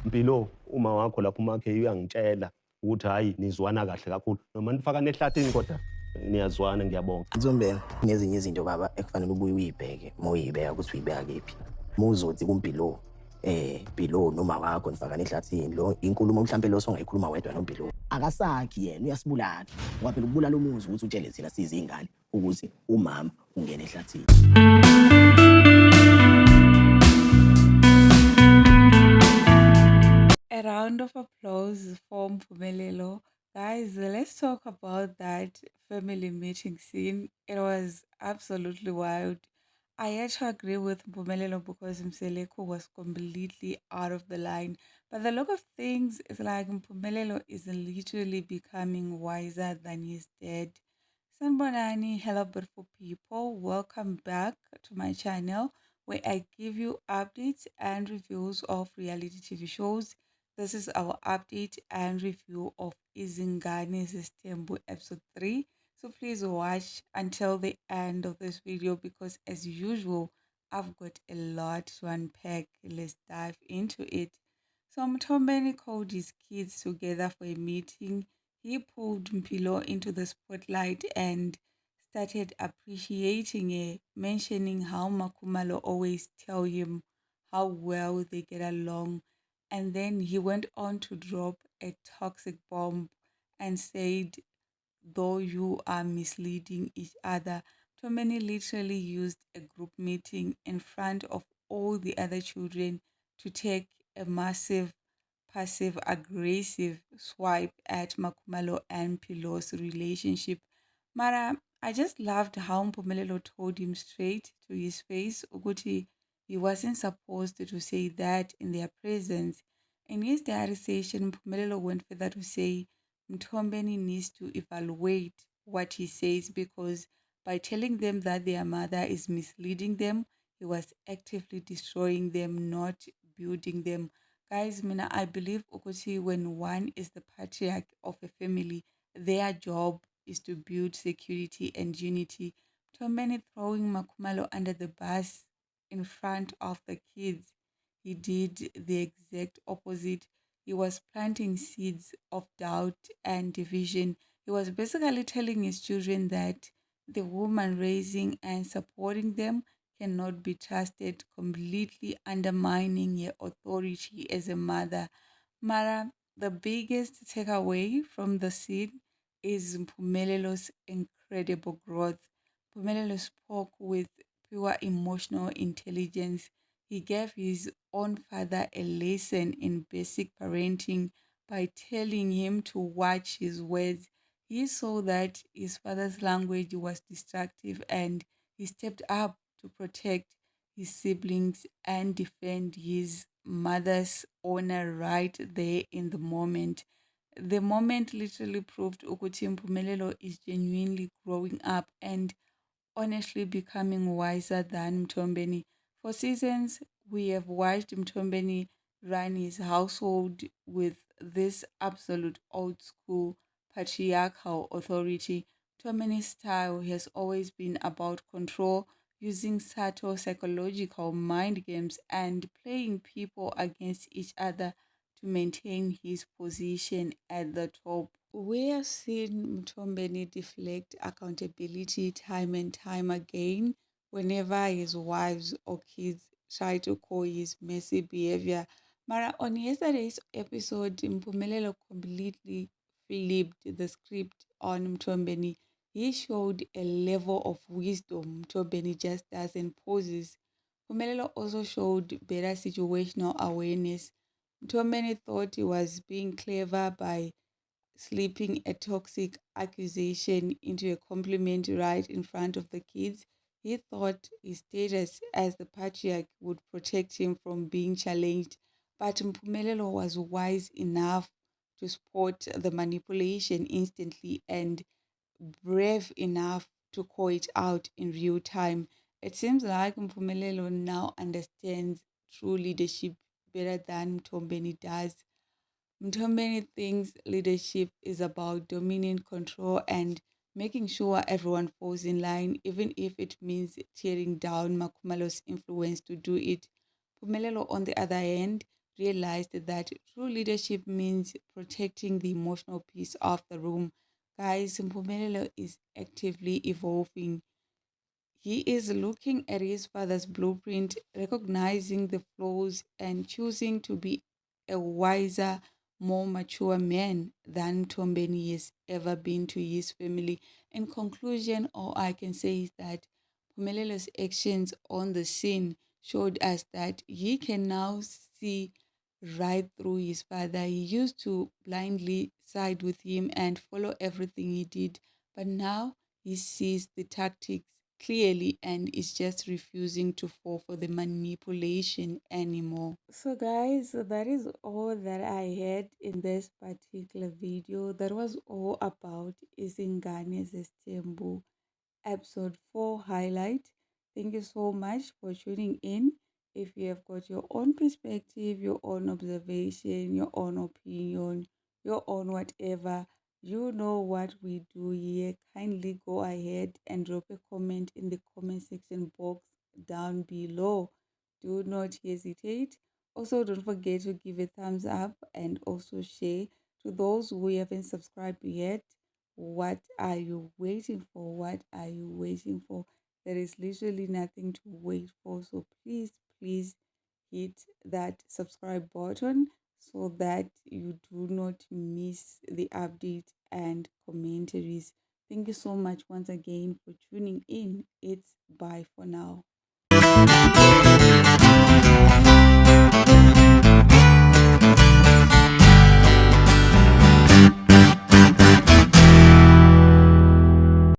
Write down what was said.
Mpilo, uma wakho lapho umakhe uyangitshela ukuthi hhayi nizwana kahle kakhulu noma nifaka nehlathini kodwa niyazwana, ngiyabonga. Ntombeni, ngezinye izinto baba ekufanele ubuye uyibheke uma uyibeka ukuthi uyibeka kephi. Uma uzothi kuMpilo, Mpilo noma wakho nifakane ehlathini, lo inkulumo mhlampe lo songayikhuluma wedwa noMpilo. Akasakhi yena, uyasibulala. Ngoba phela ukubulala umuzi ukuthi utshele thina sizingane ukuthi umama ungena ehlathini. A round of applause for Mpumelelo. Guys, let's talk about that family meeting scene. It was absolutely wild. I had to agree with Mpumelelo because Mseleko was completely out of the line. But the look of things is like Mpumelelo is literally becoming wiser than his dad. Sanbonani, hello beautiful people. Welcome back to my channel where I give you updates and reviews of reality TV shows. This is our update and review of Izingane's Tembu episode 3. So please watch until the end of this video because as usual, I've got a lot to unpack. Let's dive into it. So Mtombeni called his kids together for a meeting. He pulled Mpilo into the spotlight and started appreciating it, mentioning how Makumalo always tell him how well they get along. And then he went on to drop a toxic bomb and said, though you are misleading each other. Tomeni literally used a group meeting in front of all the other children to take a massive passive aggressive swipe at Makumalo and Pilo's relationship. Mara, I just loved how Mpumelelo told him straight to his face, Uguti, he wasn't supposed to say that in their presence. In his diary session, Mpumelelo went further to say Mtombeni needs to evaluate what he says because by telling them that their mother is misleading them, he was actively destroying them, not building them. Guys, Mina, I believe Ukuti when one is the patriarch of a family, their job is to build security and unity. Tombeni throwing Makumalo under the bus in front of the kids, he did the exact opposite. He was planting seeds of doubt and division. He was basically telling his children that the woman raising and supporting them cannot be trusted, completely undermining her authority as a mother. Mara, the biggest takeaway from the scene is Mpumelele's incredible growth. Mpumelelo spoke with pure emotional intelligence. He gave his own father a lesson in basic parenting by telling him to watch his words. He saw that his father's language was destructive and he stepped up to protect his siblings and defend his mother's honor right there in the moment. The moment literally proved Ukuthi Mpumelelo is genuinely growing up and honestly becoming wiser than Mtombeni. For seasons, we have watched Mtombeni run his household with this absolute old school patriarchal authority. Mtombeni's style has always been about control, using subtle psychological mind games and playing people against each other to maintain his position at the top. We have seen Mtombeni deflect accountability time and time again whenever his wives or kids try to call his messy behavior. Mara, on yesterday's episode, Mpumelelo completely flipped the script on Mtombeni. He showed a level of wisdom Mtombeni just doesn't possess. Mpumelelo also showed better situational awareness. Mtombeni thought he was being clever by slipping a toxic accusation into a compliment right in front of the kids. He thought his status as the patriarch would protect him from being challenged, but Mpumelelo was wise enough to spot the manipulation instantly and brave enough to call it out in real time. It seems like Mpumelelo now understands true leadership better than Mtombeni does. Mtombeni thinks leadership is about dominion, control, and making sure everyone falls in line, even if it means tearing down Makumalo's influence to do it. Pumelelo, on the other hand, realized that true leadership means protecting the emotional peace of the room. Guys, Mpumelelo is actively evolving. He is looking at his father's blueprint, recognizing the flaws, and choosing to be a wiser, more mature man than Tombeni has ever been to his family. In conclusion, all I can say is that Pumelelo's actions on the scene showed us that he can now see right through his father. He used to blindly side with him and follow everything he did, but now he sees the tactics clearly and is just refusing to fall for the manipulation anymore. So, guys, that is all that I had in this particular video. That was all about Isingane Zestembu episode 4 highlight. Thank you so much for tuning in. If you have got your own perspective, your own observation, your own opinion, your own whatever, you know what we do here. Kindly go ahead and drop a comment in the comment section box down below. Do not hesitate. Also, don't forget to give a thumbs up and also share. To those who haven't subscribed yet, what are you waiting for? What are you waiting for? There is literally nothing to wait for. So please, please hit that subscribe button so that you do not miss the update and commentaries. Thank you so much once again for tuning in. It's bye for now.